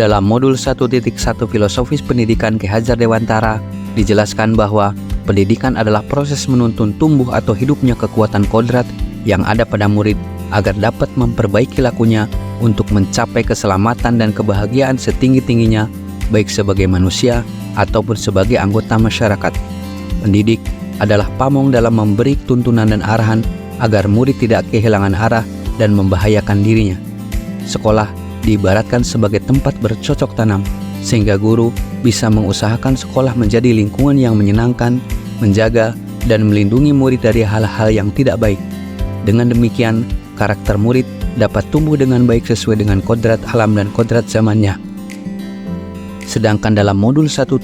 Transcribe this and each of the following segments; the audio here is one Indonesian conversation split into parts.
Dalam modul 1.1 Filosofis Pendidikan Ki Hajar Dewantara, dijelaskan bahwa pendidikan adalah proses menuntun tumbuh atau hidupnya kekuatan kodrat yang ada pada murid agar dapat memperbaiki lakunya untuk mencapai keselamatan dan kebahagiaan setinggi-tingginya, baik sebagai manusia ataupun sebagai anggota masyarakat. Pendidik adalah pamong dalam memberi tuntunan dan arahan agar murid tidak kehilangan arah dan membahayakan dirinya. Sekolah diibaratkan sebagai tempat bercocok tanam, sehingga guru bisa mengusahakan sekolah menjadi lingkungan yang menyenangkan, menjaga, dan melindungi murid dari hal-hal yang tidak baik. Dengan demikian, karakter murid dapat tumbuh dengan baik sesuai dengan kodrat alam dan kodrat zamannya. Sedangkan dalam modul 1.2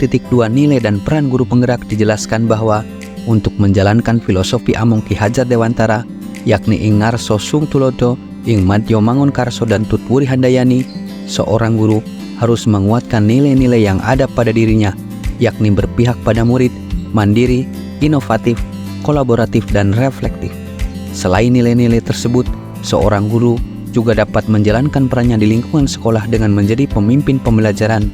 Nilai dan Peran Guru Penggerak dijelaskan bahwa untuk menjalankan filosofi Among Ki Hajar Dewantara, yakni ing ngarso sung tulodo, ing madyo mangun karso dan tutwuri handayani, seorang guru harus menguatkan nilai-nilai yang ada pada dirinya, yakni berpihak pada murid, mandiri, inovatif, kolaboratif, dan reflektif. Selain nilai-nilai tersebut, seorang guru juga dapat menjalankan perannya di lingkungan sekolah dengan menjadi pemimpin pembelajaran,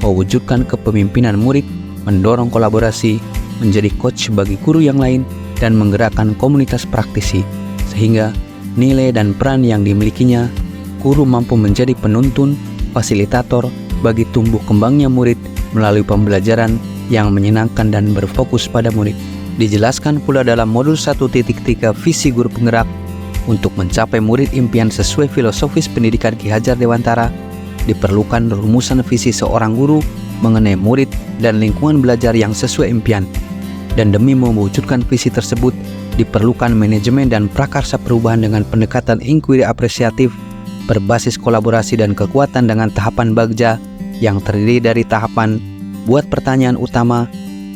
mewujudkan kepemimpinan murid, mendorong kolaborasi, menjadi coach bagi guru yang lain, dan menggerakkan komunitas praktisi, sehingga nilai dan peran yang dimilikinya, guru mampu menjadi penuntun, fasilitator bagi tumbuh kembangnya murid melalui pembelajaran yang menyenangkan dan berfokus pada murid. Dijelaskan pula dalam modul 1.3 Visi Guru Penggerak, untuk mencapai murid impian sesuai filosofis pendidikan Ki Hajar Dewantara, diperlukan rumusan visi seorang guru mengenai murid dan lingkungan belajar yang sesuai impian. Dan demi mewujudkan visi tersebut, diperlukan manajemen dan prakarsa perubahan dengan pendekatan inquiry apresiatif berbasis kolaborasi dan kekuatan dengan tahapan bagja yang terdiri dari tahapan buat pertanyaan utama,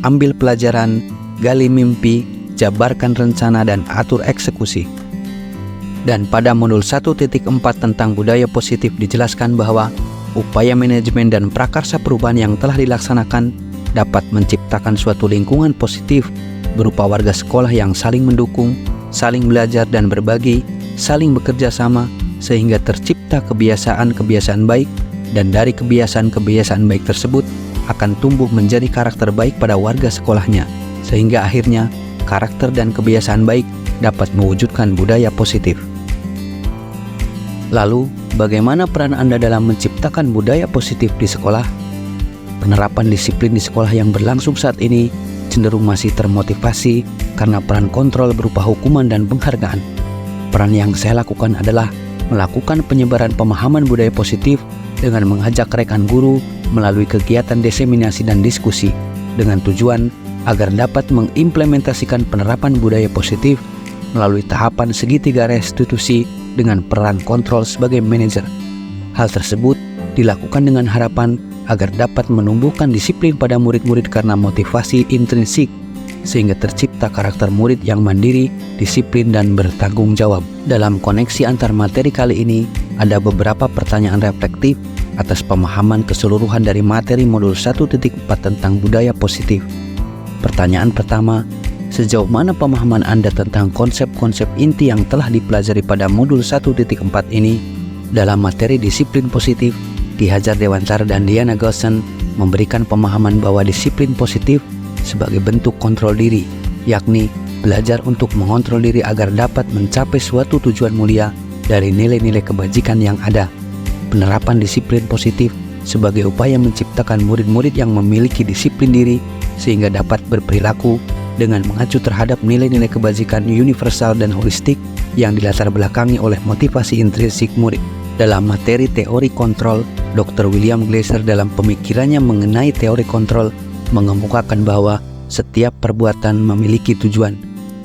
ambil pelajaran, gali mimpi, jabarkan rencana, dan atur eksekusi. Dan pada modul 1.4 tentang budaya positif dijelaskan bahwa upaya manajemen dan prakarsa perubahan yang telah dilaksanakan dapat menciptakan suatu lingkungan positif berupa warga sekolah yang saling mendukung, saling belajar dan berbagi, saling bekerja sama, sehingga tercipta kebiasaan-kebiasaan baik, dan dari kebiasaan-kebiasaan baik tersebut akan tumbuh menjadi karakter baik pada warga sekolahnya, sehingga akhirnya karakter dan kebiasaan baik dapat mewujudkan budaya positif. Lalu, bagaimana peran Anda dalam menciptakan budaya positif di sekolah? Penerapan disiplin di sekolah yang berlangsung saat ini cenderung masih termotivasi karena peran kontrol berupa hukuman dan penghargaan. Peran yang saya lakukan adalah melakukan penyebaran pemahaman budaya positif dengan mengajak rekan guru melalui kegiatan diseminasi dan diskusi dengan tujuan agar dapat mengimplementasikan penerapan budaya positif melalui tahapan segitiga restitusi dengan peran kontrol sebagai manajer. Hal tersebut dilakukan dengan harapan agar dapat menumbuhkan disiplin pada murid-murid karena motivasi intrinsik, sehingga tercipta karakter murid yang mandiri, disiplin, dan bertanggung jawab. Dalam koneksi antar materi kali ini, ada beberapa pertanyaan reflektif atas pemahaman keseluruhan dari materi modul 1.4 tentang budaya positif. Pertanyaan pertama, sejauh mana pemahaman Anda tentang konsep-konsep inti yang telah dipelajari pada modul 1.4 ini? Dalam materi disiplin positif, Ki Hajar Dewantara dan Diana Gaussen memberikan pemahaman bahwa disiplin positif sebagai bentuk kontrol diri, yakni belajar untuk mengontrol diri agar dapat mencapai suatu tujuan mulia dari nilai-nilai kebajikan yang ada. Penerapan disiplin positif sebagai upaya menciptakan murid-murid yang memiliki disiplin diri sehingga dapat berperilaku dengan mengacu terhadap nilai-nilai kebajikan universal dan holistik yang dilatar belakangi oleh motivasi intrinsik murid. Dalam materi teori kontrol, Dr. William Glasser dalam pemikirannya mengenai teori kontrol mengemukakan bahwa setiap perbuatan memiliki tujuan.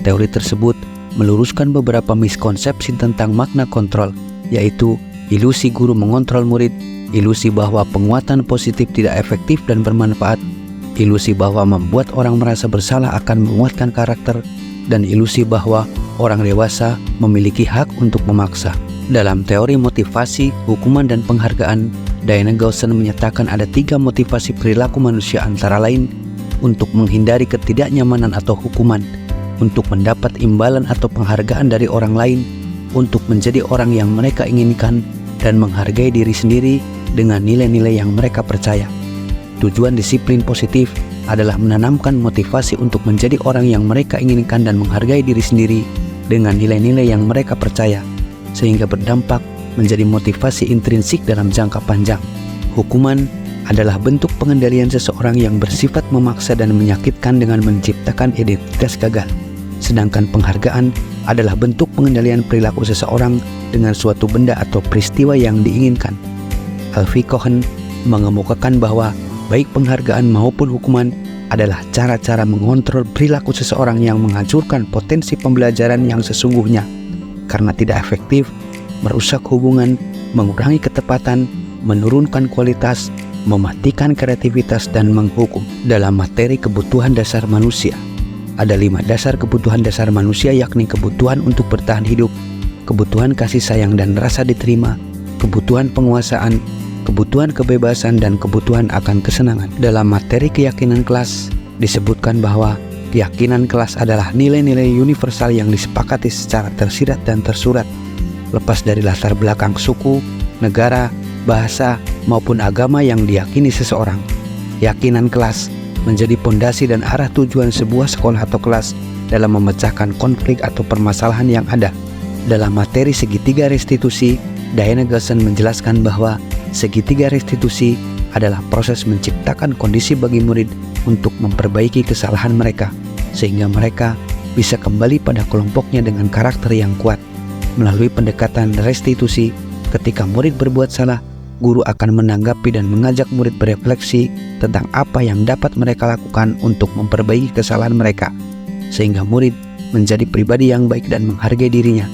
Teori tersebut meluruskan beberapa miskonsepsi tentang makna kontrol, yaitu ilusi guru mengontrol murid, ilusi bahwa penguatan positif tidak efektif dan bermanfaat, ilusi bahwa membuat orang merasa bersalah akan menguatkan karakter, dan ilusi bahwa orang dewasa memiliki hak untuk memaksa. Dalam teori motivasi, hukuman, dan penghargaan, Diana Gaussen menyatakan ada 3 motivasi perilaku manusia, antara lain untuk menghindari ketidaknyamanan atau hukuman, untuk mendapat imbalan atau penghargaan dari orang lain, untuk menjadi orang yang mereka inginkan, dan menghargai diri sendiri dengan nilai-nilai yang mereka percaya. Tujuan disiplin positif adalah menanamkan motivasi untuk menjadi orang yang mereka inginkan dan menghargai diri sendiri dengan nilai-nilai yang mereka percaya, sehingga berdampak menjadi motivasi intrinsik dalam jangka panjang. Hukuman adalah bentuk pengendalian seseorang yang bersifat memaksa dan menyakitkan dengan menciptakan identitas gagal. Sedangkan penghargaan adalah bentuk pengendalian perilaku seseorang dengan suatu benda atau peristiwa yang diinginkan. Alfie Cohen mengemukakan bahwa baik penghargaan maupun hukuman adalah cara-cara mengontrol perilaku seseorang yang menghancurkan potensi pembelajaran yang sesungguhnya karena tidak efektif, merusak hubungan, mengurangi ketepatan, menurunkan kualitas, mematikan kreativitas, dan menghukum. Dalam materi kebutuhan dasar manusia, ada 5 dasar kebutuhan dasar manusia, yakni kebutuhan untuk bertahan hidup, kebutuhan kasih sayang dan rasa diterima, kebutuhan penguasaan, kebutuhan kebebasan, dan kebutuhan akan kesenangan. Dalam materi keyakinan kelas disebutkan bahwa keyakinan kelas adalah nilai-nilai universal yang disepakati secara tersirat dan tersurat, lepas dari latar belakang suku, negara, bahasa, maupun agama yang diyakini seseorang. Keyakinan kelas menjadi pondasi dan arah tujuan sebuah sekolah atau kelas dalam memecahkan konflik atau permasalahan yang ada. Dalam materi segitiga restitusi, Diana Gosson menjelaskan bahwa segitiga restitusi adalah proses menciptakan kondisi bagi murid untuk memperbaiki kesalahan mereka, sehingga mereka bisa kembali pada kelompoknya dengan karakter yang kuat. Melalui pendekatan restitusi, ketika murid berbuat salah, guru akan menanggapi dan mengajak murid berefleksi tentang apa yang dapat mereka lakukan untuk memperbaiki kesalahan mereka, sehingga murid menjadi pribadi yang baik dan menghargai dirinya.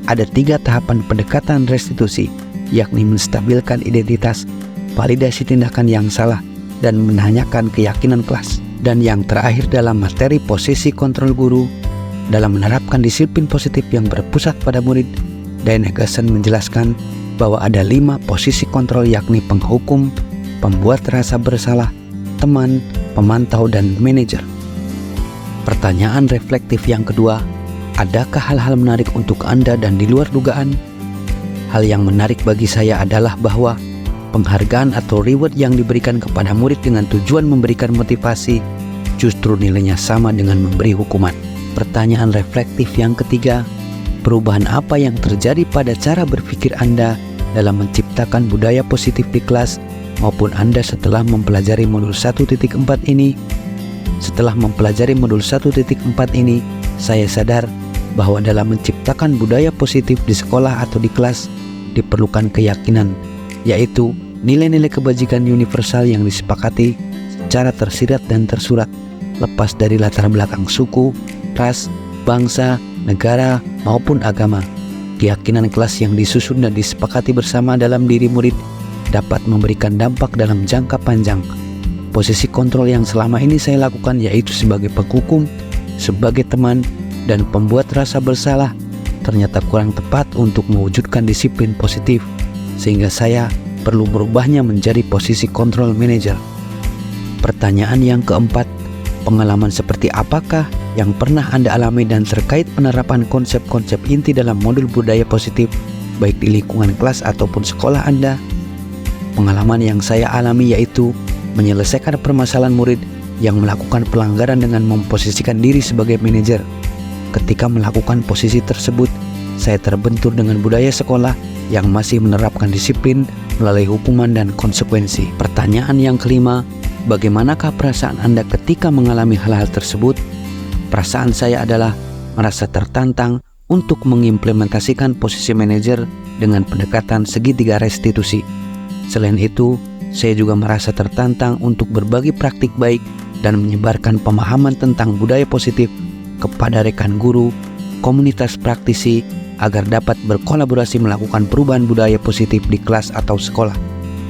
Ada 3 tahapan pendekatan restitusi, yakni menstabilkan identitas, validasi tindakan yang salah, dan menanyakan keyakinan kelas. Dan yang terakhir dalam materi posisi kontrol guru, dalam menerapkan disiplin positif yang berpusat pada murid, Diana Gosson menjelaskan bahwa ada 5 posisi kontrol, yakni penghukum, pembuat rasa bersalah, teman, pemantau, dan manajer. Pertanyaan reflektif yang kedua, adakah hal-hal menarik untuk Anda dan di luar dugaan? Hal yang menarik bagi saya adalah bahwa penghargaan atau reward yang diberikan kepada murid dengan tujuan memberikan motivasi justru nilainya sama dengan memberi hukuman. Pertanyaan reflektif yang ketiga, perubahan apa yang terjadi pada cara berpikir Anda dalam menciptakan budaya positif di kelas maupun Anda setelah mempelajari modul 1.4 ini? Setelah mempelajari modul 1.4 ini, saya sadar bahwa dalam menciptakan budaya positif di sekolah atau di kelas diperlukan keyakinan, yaitu nilai-nilai kebajikan universal yang disepakati secara tersirat dan tersurat, lepas dari latar belakang suku, ras, bangsa, negara, maupun agama. Keyakinan kelas yang disusun dan disepakati bersama dalam diri murid dapat memberikan dampak dalam jangka panjang. Posisi kontrol yang selama ini saya lakukan, yaitu sebagai penghukum, sebagai teman, dan pembuat rasa bersalah, ternyata kurang tepat untuk mewujudkan disiplin positif, sehingga saya perlu merubahnya menjadi posisi kontrol manager. Pertanyaan yang keempat, pengalaman seperti apakah yang pernah Anda alami dan terkait penerapan konsep-konsep inti dalam modul budaya positif, baik di lingkungan kelas ataupun sekolah Anda? Pengalaman yang saya alami yaitu menyelesaikan permasalahan murid yang melakukan pelanggaran dengan memposisikan diri sebagai manajer. Ketika melakukan posisi tersebut, saya terbentur dengan budaya sekolah yang masih menerapkan disiplin melalui hukuman dan konsekuensi. Pertanyaan yang kelima, bagaimanakah perasaan Anda ketika mengalami hal-hal tersebut? Perasaan saya adalah merasa tertantang untuk mengimplementasikan posisi manajer dengan pendekatan segitiga restitusi. Selain itu, saya juga merasa tertantang untuk berbagi praktik baik dan menyebarkan pemahaman tentang budaya positif kepada rekan guru, komunitas praktisi, agar dapat berkolaborasi melakukan perubahan budaya positif di kelas atau sekolah.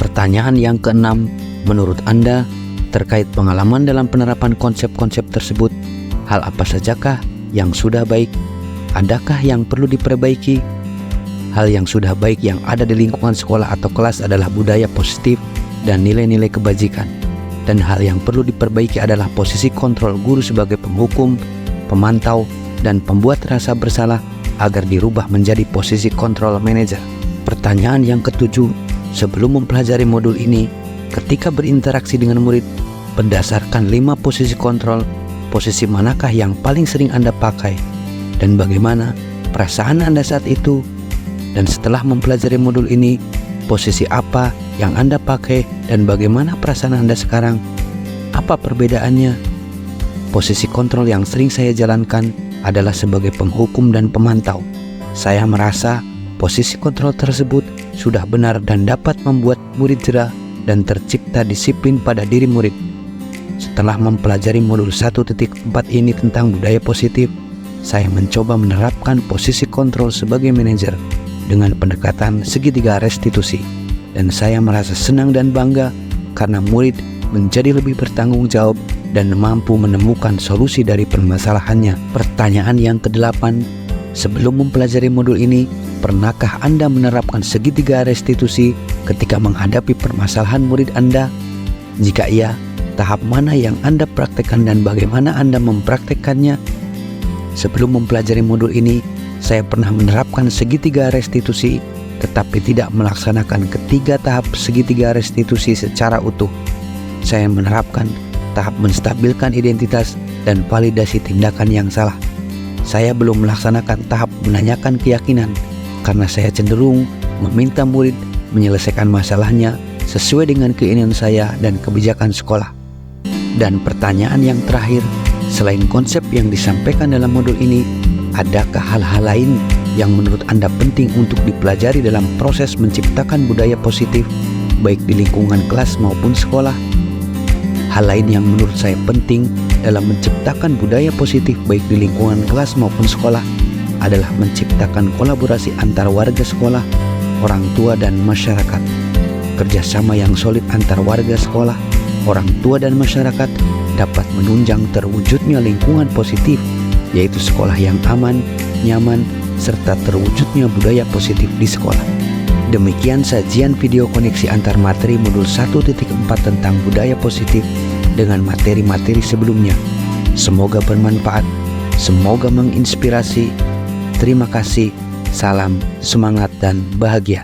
Pertanyaan yang keenam, menurut Anda, terkait pengalaman dalam penerapan konsep-konsep tersebut, hal apa sajakah yang sudah baik? Adakah yang perlu diperbaiki? Hal yang sudah baik yang ada di lingkungan sekolah atau kelas adalah budaya positif dan nilai-nilai kebajikan. Dan hal yang perlu diperbaiki adalah posisi kontrol guru sebagai penghukum, pemantau, dan pembuat rasa bersalah agar dirubah menjadi posisi kontrol manajer. Pertanyaan yang ketujuh, Sebelum mempelajari modul ini, ketika berinteraksi dengan murid, berdasarkan 5 posisi kontrol, posisi manakah yang paling sering Anda pakai, dan bagaimana perasaan Anda saat itu? Dan setelah mempelajari modul ini, posisi apa yang Anda pakai dan bagaimana perasaan Anda sekarang? Apa perbedaannya? Posisi kontrol yang sering saya jalankan adalah sebagai penghukum dan pemantau. Saya merasa posisi kontrol tersebut sudah benar dan dapat membuat murid jera dan tercipta disiplin pada diri murid. Setelah mempelajari modul 1.4 ini tentang budaya positif, saya mencoba menerapkan posisi kontrol sebagai manajer dengan pendekatan segitiga restitusi, dan saya merasa senang dan bangga karena murid menjadi lebih bertanggung jawab dan mampu menemukan solusi dari permasalahannya. Pertanyaan yang ke-8, sebelum mempelajari modul ini, pernahkah Anda menerapkan segitiga restitusi ketika menghadapi permasalahan murid Anda? Jika iya, tahap mana yang Anda praktekkan dan bagaimana Anda mempraktekkannya? Sebelum mempelajari modul ini, saya pernah menerapkan segitiga restitusi, tetapi tidak melaksanakan ketiga tahap segitiga restitusi secara utuh. Saya menerapkan tahap menstabilkan identitas dan validasi tindakan yang salah. Saya belum melaksanakan tahap menanyakan keyakinan, karena saya cenderung meminta murid menyelesaikan masalahnya sesuai dengan keinginan saya dan kebijakan sekolah. Dan pertanyaan yang terakhir, selain konsep yang disampaikan dalam modul ini, adakah hal-hal lain yang menurut Anda penting untuk dipelajari dalam proses menciptakan budaya positif, baik di lingkungan kelas maupun sekolah? Hal lain yang menurut saya penting dalam menciptakan budaya positif baik di lingkungan kelas maupun sekolah adalah menciptakan kolaborasi antar warga sekolah, orang tua, dan masyarakat. Kerjasama yang solid antar warga sekolah, orang tua, dan masyarakat dapat menunjang terwujudnya lingkungan positif, yaitu sekolah yang aman, nyaman, serta terwujudnya budaya positif di sekolah. Demikian sajian video koneksi antar materi modul 1.4 tentang budaya positif dengan materi-materi sebelumnya. Semoga bermanfaat, semoga menginspirasi. Terima kasih, salam, semangat, dan bahagia.